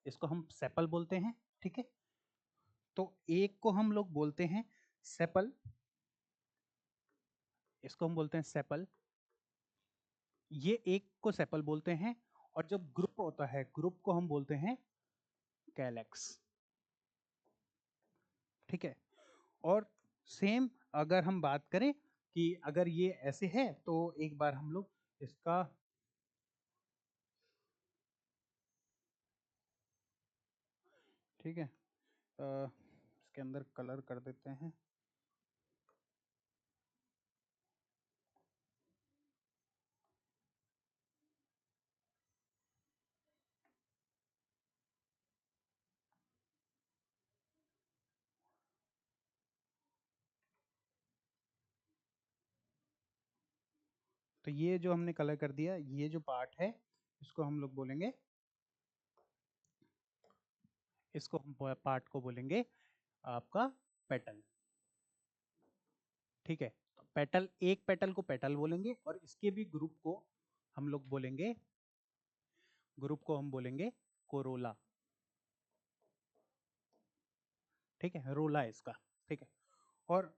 इसको हम सेपल बोलते हैं, ठीक है। तो एक को हम लोग बोलते हैं सेपल, इसको हम बोलते हैं सेपल, ये एक को सेपल बोलते हैं। और जब ग्रुप होता है, ग्रुप को हम बोलते हैं कैलेक्स, ठीक है। और सेम अगर हम बात करें कि अगर ये ऐसे है, तो एक बार हम लोग इसका, ठीक है, इसके अंदर कलर कर देते हैं। तो ये जो हमने कलर कर दिया, ये जो पार्ट है इसको हम लोग बोलेंगे, इसको हम पार्ट को बोलेंगे आपका पेटल, ठीक है। तो पेटल, एक पेटल को पेटल बोलेंगे और इसके भी ग्रुप को हम लोग बोलेंगे, ग्रुप को हम बोलेंगे कोरोला, ठीक है। रोला है इसका, ठीक है। और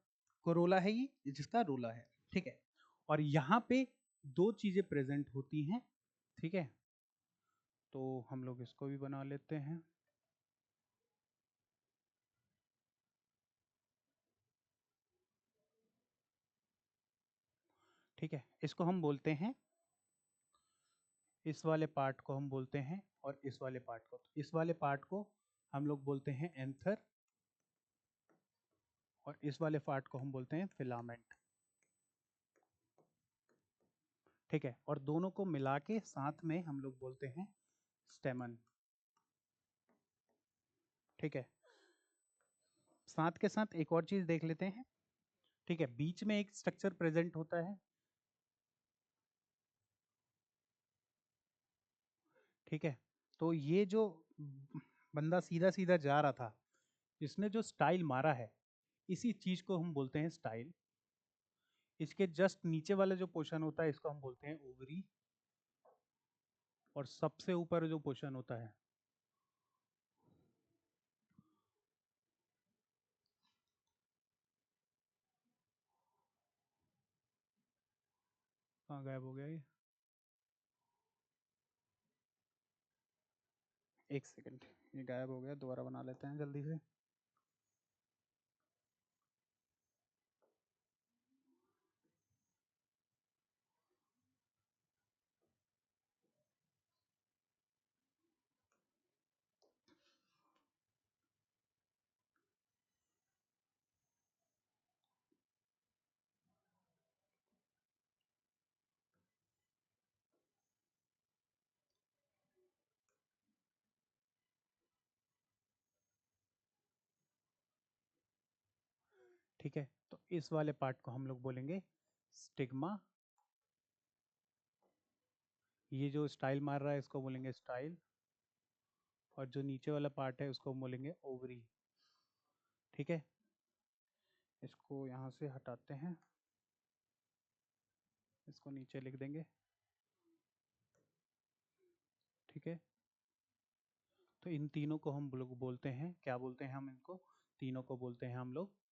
कोरोला है ये जिसका रोला है, ठीक है। और यहाँ पे दो चीजें प्रेजेंट होती हैं, ठीक है। तो हम लोग इसको भी बना लेते हैं, ठीक है। इसको हम बोलते हैं, इस वाले पार्ट को हम बोलते हैं, और इस वाले पार्ट को, इस वाले पार्ट को हम लोग बोलते हैं एंथर, और इस वाले पार्ट को हम बोलते हैं फिलामेंट, ठीक है। और दोनों को मिला के साथ में हम लोग बोलते हैं स्टेमन, ठीक है। साथ के साथ एक और चीज देख लेते हैं, ठीक है। बीच में एक स्ट्रक्चर प्रेजेंट होता है, ठीक है। तो ये जो बंदा सीधा सीधा जा रहा था, इसने जो स्टाइल मारा है, इसी चीज को हम बोलते हैं स्टाइल। इसके जस्ट नीचे वाला जो पोर्शन होता है इसको हम बोलते हैं ओवरी, और सबसे ऊपर जो पोर्शन होता है कहाँ गायब हो गया ये? एक सेकंड, ये गायब हो गया, दोबारा बना लेते हैं जल्दी से। ठीक है, तो इस वाले पार्ट को हम लोग बोलेंगे स्टिग्मा। ये जो स्टाइल मार रहा है इसको बोलेंगे स्टाइल, और जो नीचे वाला पार्ट है उसको हम बोलेंगे ओवरी। ठीक है, इसको यहाँ से हटाते हैं, इसको नीचे लिख देंगे। ठीक है, तो इन तीनों को हम लोग बोलते हैं, क्या बोलते हैं हम इनको? तीनों को बोलते हैं हम लोग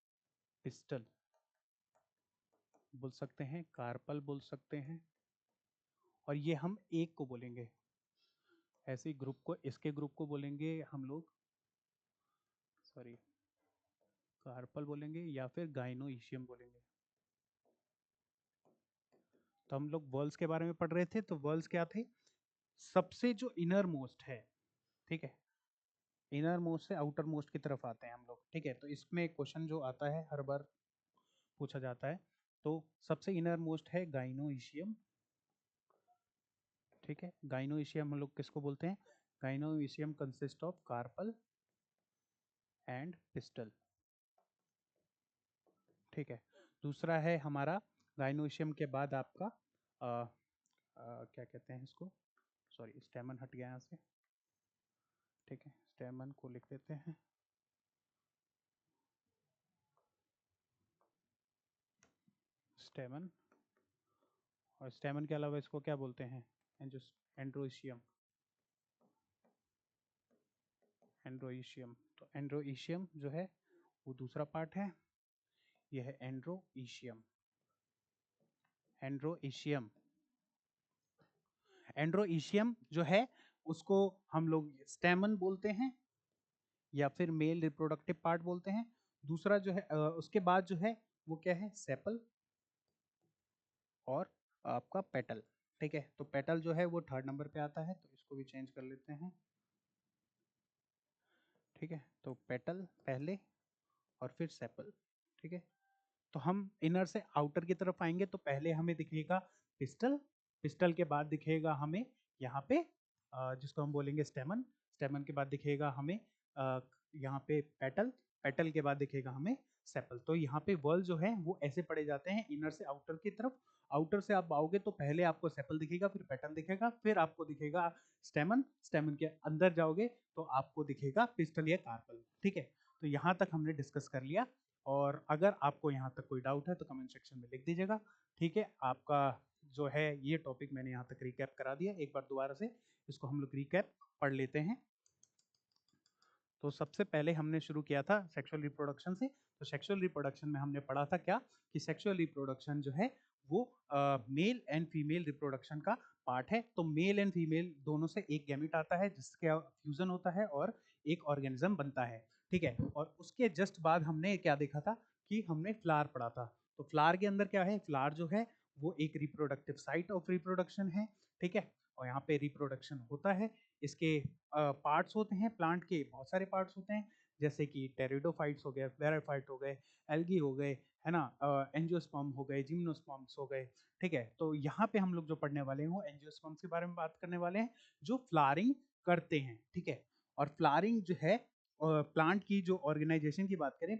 पिस्टल बोल सकते हैं, कार्पल बोल सकते हैं, और ये हम एक को बोलेंगे। ऐसे ग्रुप को, इसके ग्रुप को बोलेंगे हम लोग, सॉरी, कार्पल बोलेंगे या फिर गाइनोइशियम बोलेंगे। तो हम लोग वर्ल्स के बारे में पढ़ रहे थे, तो वर्ल्स क्या थे? सबसे जो इनर मोस्ट है, ठीक है, इनर मोस्ट से आउटर मोस्ट की तरफ आते हैं हम लोग। ठीक है, तो इसमें क्वेश्चन जो आता है हर बार पूछा जाता है, तो सबसे इनर मोस्ट है गाइनोइशियम। ठीक है, गाइनोइशियम हम लोग किसको बोलते हैं? Gynoecium consist of carpel and pistil. ठीक है, दूसरा है हमारा गाइनोइशियम के बाद आपका क्या कहते हैं इसको, सॉरी स्टेमन हट गया यहाँ से। ठीक है, स्टेमन को लिख देते हैं, स्टेमन। और स्टेमन के अलावा इसको क्या बोलते हैं? एंड्रोइशियम। एंड्रोइशियम, तो एंड्रोइशियम जो है वो दूसरा पार्ट है, यह है एंड्रोइशियम। एंड्रोइशियम, एंड्रोइशियम जो है उसको हम लोग स्टेमन बोलते हैं या फिर मेल रिप्रोडक्टिव पार्ट बोलते हैं। दूसरा जो है उसके बाद जो है वो क्या है? सेपल और आपका पेटल। ठीक है, तो पेटल जो है वो थर्ड नंबर पे आता है, तो इसको भी चेंज कर लेते हैं। ठीक है, तो पेटल पहले और फिर सेपल। ठीक है, तो हम इनर से आउटर की तरफ आएंगे, तो पहले हमें दिखेगा पिस्टल, पिस्टल के बाद दिखेगा हमें यहाँ पे जिसको हम बोलेंगे स्टेमन, स्टेमन के बाद दिखेगा हमें यहाँ पे पेटल, पेटल के बाद दिखेगा हमें सेपल। तो यहाँ पे वर्ल जो है वो ऐसे पड़े जाते हैं इनर से आउटर की तरफ। आउटर से आप आओगे तो पहले आपको सेपल दिखेगा, फिर पेटल दिखेगा, फिर आपको दिखेगा स्टेमन, स्टेमन के अंदर जाओगे तो आपको दिखेगा पिस्टल या कार्पल। ठीक है, तो यहाँ तक हमने डिस्कस कर लिया, और अगर आपको यहाँ तक कोई डाउट है तो कमेंट सेक्शन में लिख दीजिएगा। ठीक है, आपका जो है ये टॉपिक मैंने यहाँ तक रिकैप करा दिया, एक बार दोबारा से इसको हम लोग रिकैप पढ़ लेते हैं। तो सबसे पहले हमने शुरू किया था सेक्सुअल रिप्रोडक्शन से। तो सेक्सुअल रिप्रोडक्शन में हमने पढ़ा था क्या, कि सेक्सुअल रिप्रोडक्शन जो है वो मेल एंड फीमेल रिप्रोडक्शन का पार्ट है। तो मेल एंड फीमेल दोनों से एक गैमेट आता है जिसका फ्यूजन होता है और एक ऑर्गेनिज्म बनता है। ठीक है, और उसके जस्ट बाद हमने क्या देखा था कि हमने फ्लावर पढ़ा था। तो फ्लावर के अंदर क्या है? फ्लावर जो है वो एक रिप्रोडक्टिव साइट ऑफ रिप्रोडक्शन है। ठीक है, और यहाँ पे रिप्रोडक्शन होता है। इसके पार्ट्स होते हैं, प्लांट के बहुत सारे पार्ट्स होते हैं, जैसे कि टेरिडोफाइट्स हो गए, ब्रायोफाइट हो गए, एल्गी हो गए, है ना, एंजियोस्पर्म हो गए, जिम्नोस्पर्म्स हो गए। ठीक है, तो यहाँ पे हम लोग जो पढ़ने वाले हैं वो एंजियोस्पर्म्स के बारे में बात करने वाले हैं, जो फ्लावरिंग करते हैं। ठीक है, और फ्लावरिंग जो है प्लांट की जो ऑर्गेनाइजेशन की बात करें,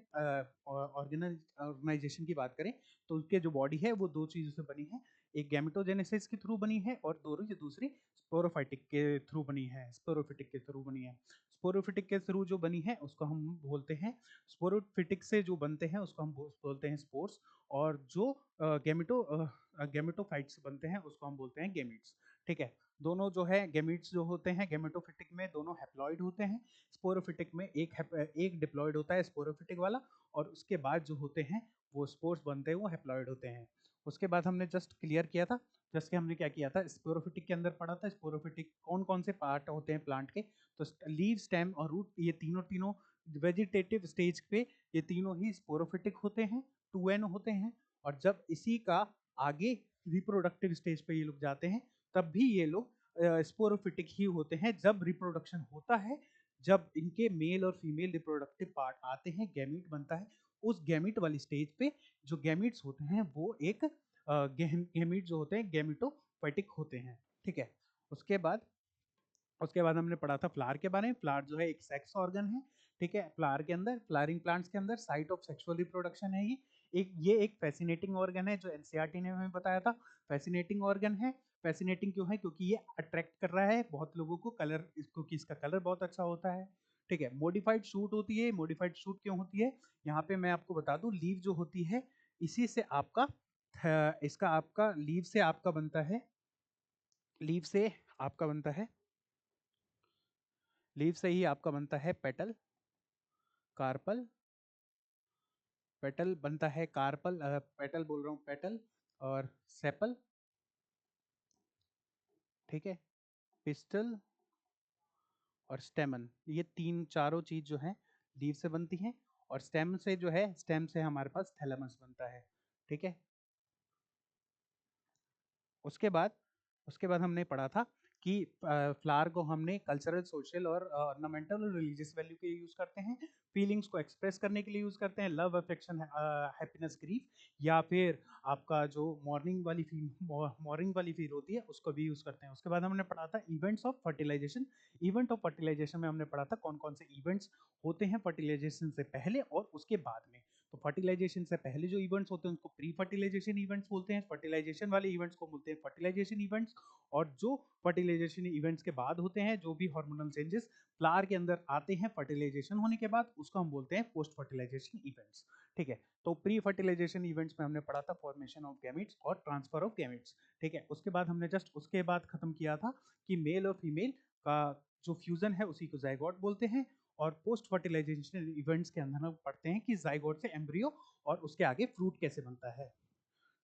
ऑर्गेनाइजेशन की बात करें, तो उसके जो बॉडी है वो दो चीजों से बनी है। एक गैमेटोजेनेसिस के थ्रू बनी है और दूसरी स्पोरोफाइटिक के थ्रू बनी है, स्पोरोफिटिक के थ्रू बनी है। स्पोरोफिटिक के थ्रू जो बनी है उसको हम बोलते हैं, स्पोरोफिटिक से जो बनते हैं उसको हम बोलते हैं स्पोर्स, और जो गैमेटोफाइट से बनते हैं उसको हम बोलते हैं गेमिट्स। ठीक है। दोनों जो है गैमीट्स जो होते हैं गैमेटोफिटिक में दोनों हैप्लॉइड होते हैं, स्पोरोफिटिक में एक डिप्लॉइड होता है स्पोरोफिटिक वाला, और उसके बाद जो होते हैं वो स्पोर्स बनते हैं वो हैप्लॉइड होते हैं। उसके बाद हमने जस्ट क्लियर किया था, जस्ट कि हमने क्या किया था, स्पोरोफिटिक के अंदर पढ़ा था स्पोरोफिटिक कौन कौन से पार्ट होते हैं प्लांट के। तो लीव, स्टेम और रूट, ये तीनों तीनों वेजिटेटिव स्टेज पे ये तीनों ही स्पोरोफिटिक होते हैं, 2N होते हैं। और जब इसी का आगे रिप्रोडक्टिव स्टेज पे ये लोग जाते हैं तब भी ये लोग स्पोरोफिटिक ही होते हैं। जब रिप्रोडक्शन होता है, जब इनके मेल और फीमेल रिप्रोडक्टिव पार्ट आते हैं, गैमीट बनता है, उस गैमीट वाली स्टेज पे जो गैमीट्स होते हैं वो एक गैमीट जो होते हैं गैमिटोफाइटिक होते हैं। ठीक है। उसके बाद उसके बाद हमने पढ़ा था फ्लावर के बारे में। फ्लावर जो है एक सेक्स ऑर्गन है। ठीक है। फ्लावर के अंदर, फ्लावरिंग प्लांट्स के अंदर साइट ऑफ सेक्सुअल रिप्रोडक्शन है। ये एक फैसिनेटिंग ऑर्गन है जो एनसीईआरटी ने हमें बताया था। फैसिनेटिंग ऑर्गन है। फैसिनेटिंग क्यों है? क्योंकि ये अट्रैक्ट कर रहा है बहुत लोगों को, कलर इसको कि इसका कलर बहुत अच्छा होता है। ठीक है। मॉडिफाइड शूट होती है। मॉडिफाइड शूट क्यों होती है? यहाँ पे मैं आपको बता दूं, लीव जो होती है इसी से आपका इसका आपका लीव से आपका बनता है, लीव से आपका बनता है, लीव से ही आपका बनता है पेटल, कार्पल, पेटल बनता है कार्पल, पेटल बोल रहा हूँ, पेटल और सेपल। ठीक है। पिस्टल और स्टेमन, ये तीन चारों चीज जो है लीव से बनती हैं। और स्टेम से जो है, स्टेम से हमारे पास थैलेमस बनता है। ठीक है। उसके बाद उसके बाद हमने पढ़ा था कि फ्लावर को हमने कल्चरल, सोशल और ऑर्नामेंटल और रिलीजियस वैल्यू के लिए यूज करते हैं। फीलिंग्स को एक्सप्रेस करने के लिए यूज करते हैं, लव, अफेक्शन, हैप्पीनेस, ग्रीफ, या फिर आपका जो मॉर्निंग वाली फील होती है उसको भी यूज करते हैं। उसके बाद हमने पढ़ा था events of fertilisation. Event of fertilisation में हमने पढ़ा था कौन कौन से इवेंट्स होते हैं फर्टिलाइजेशन से पहले और उसके बाद में। तो फर्टिलाइजेशन से पहले जो इवेंट्स होते हैं उनको प्री फर्टिलाइजेशन इवेंट्स बोलते हैं, फर्टिलाइजेशन वाले इवेंट्स को बोलते हैं फर्टिलाइजेशन इवेंट्स, और जो फर्टिलाइजेशन इवेंट्स के बाद होते हैं, जो भी हार्मोनल चेंजेस फ्लावर के अंदर आते हैं फर्टिलाइजेशन होने के बाद, उसको हम बोलते हैं पोस्ट फर्टिलाइजेशन इवेंट्स। ठीक है। तो प्री फर्टिलाइजेशन इवेंट्स में हमने पढ़ा था फॉर्मेशन ऑफ गैमेट्स और ट्रांसफर ऑफ गैमेट्स। ठीक है। उसके बाद हमने जस्ट उसके बाद खत्म किया था कि मेल और फीमेल का जो फ्यूजन है उसी को जाइगोट बोलते हैं। और पोस्ट फर्टिलाइजेशन इवेंट्स के अंदर हम पढ़ते हैं कि जाइगोट से एम्ब्रियो और उसके आगे फ्रूट कैसे बनता है।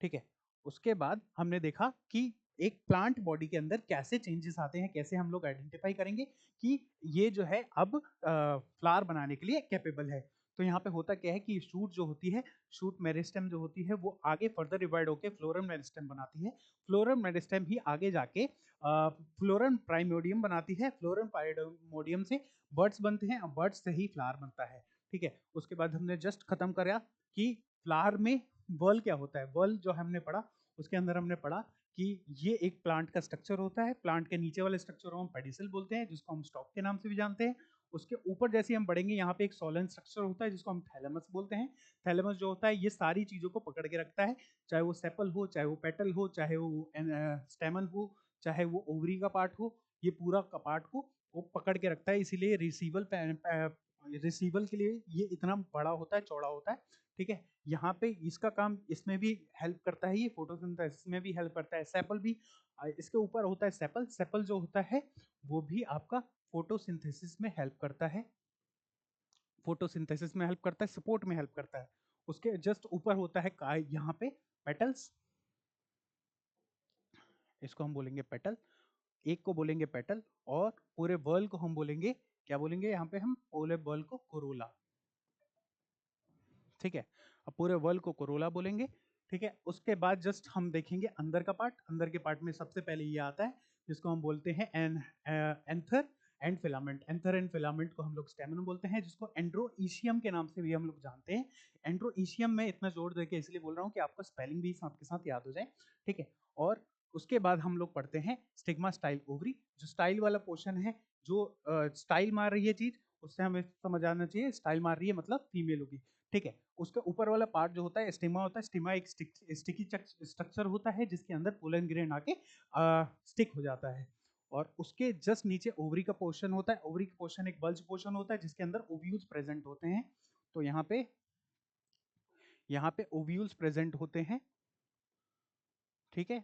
ठीक है। उसके बाद हमने देखा कि एक प्लांट बॉडी के अंदर कैसे चेंजेस आते हैं, कैसे हम लोग आइडेंटिफाई करेंगे कि ये जो है अब फ्लावर बनाने के लिए कैपेबल है। तो यहाँ पे होता क्या है कि शूट जो होती है, शूट मेरिस्टेम जो होती है वो आगे फर्दर डिवाइड होकर फ्लोरम मेरिस्टेम बनाती है। फ्लोरम मेरिस्टेम ही आगे जाके फ्लोरम प्राइमोडियम बनाती है। फ्लोरम प्राइमोडियम से बर्ड्स बनते हैं और बर्ड्स से ही फ्लावर बनता है। ठीक है। उसके बाद हमने जस्ट खत्म करा कि फ्लावर में वर्ल क्या होता है। वर्ल जो हमने पढ़ा उसके अंदर हमने पढ़ा कि ये एक प्लांट का स्ट्रक्चर होता है। प्लांट के नीचे वाले स्ट्रक्चर को हम पेडिसल बोलते हैं, जिसको हम स्टॉक के नाम से भी जानते हैं। उसके ऊपर जैसे हम बढ़ेंगे, यहाँ पे एक सोलन स्ट्रक्चर होता है जिसको हम थैलेमस बोलते हैं। थैलेमस जो होता है ये सारी चीजों को पकड़ के रखता है, चाहे वो सेपल हो, चाहे वो पेटल हो, चाहे वो स्टेमन हो, चाहे वो ओवरी का पार्ट हो, ये पूरा का पार्ट को वो पकड़ के रखता है। इसीलिए रिसीवल के लिए ये इतना बड़ा होता है, चौड़ा होता है। ठीक है। यहाँ पे इसका काम इसमें भी हेल्प करता है, ये फोटोसिंथेसिस में भी हेल्प करता है। सेपल भी इसके ऊपर होता है। सेपल, सेपल जो होता है वो भी आपका फोटोसिंथेसिस में हेल्प करता है, फोटोसिंथेसिस में हेल्प करता है, सपोर्ट में हेल्प करता है। उसके जस्ट ऊपर होता है यहाँ पे पेटल्स, इसको हम बोलेंगे पेटल, एक को बोलेंगे पेटल, और पूरे वर्ल्ड को हम बोलेंगे, क्या बोलेंगे यहाँ पे हम, पूरे वर्ल्ड को कोरोला। ठीक है। अब पूरे वर्ल्ड को कोरोला बोलेंगे। ठीक है। उसके बाद जस्ट हम देखेंगे अंदर का पार्ट। अंदर के पार्ट में सबसे पहले ये आता है जिसको हम बोलते हैं anther and filament. Anther and filament को हम लोग स्टेमन बोलते हैं, जिसको एंड्रोईशियम के नाम से भी हम लोग जानते हैं। एंड्रोईशियम में इतना जोर देके इसलिए बोल रहा हूँ कि आपको स्पेलिंग भी साथ के साथ याद हो जाए। ठीक है। और उसके बाद हम लोग पढ़ते हैं स्टिग्मा स्टाइल ओवरी। जो स्टाइल वाला पोर्शन है, जो स्टाइल मार रही है चीज, उससे हमें समझ आना चाहिए स्टाइल मार रही है मतलब फीमेल होगी। ठीक है। उसके ऊपर वाला पार्ट जो होता है स्टिमा होता है। स्टिमा एक स्टिकी स्ट्रक्चर होता है जिसके अंदर पोलन ग्रेन आके स्टिक हो जाता है। और उसके जस्ट नीचे ओवरी का पोर्शन होता है। ओवरी का पोर्शन एक बल्ज पोर्शन होता है जिसके अंदर ओव्यूल्स प्रेजेंट होते हैं। तो यहाँ पे ओव्यूल्स प्रेजेंट होते हैं। ठीक है।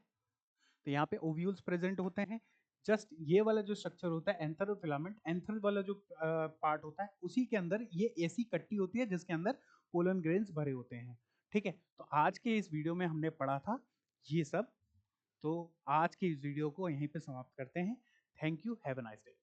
तो यहाँ पे ओव्यूल्स प्रेजेंट होते हैं। जस्ट ये वाला जो स्ट्रक्चर होता है एंथर फिलामेंट, एंथर वाला जो पार्ट होता है उसी के अंदर ये ऐसी कट्टी होती है जिसके अंदर पोलन ग्रेन्स भरे होते हैं। ठीक है, तो आज के इस वीडियो में हमने पढ़ा था ये सब। तो आज की इस वीडियो को यहीं पे समाप्त करते हैं। Thank you, have a nice day.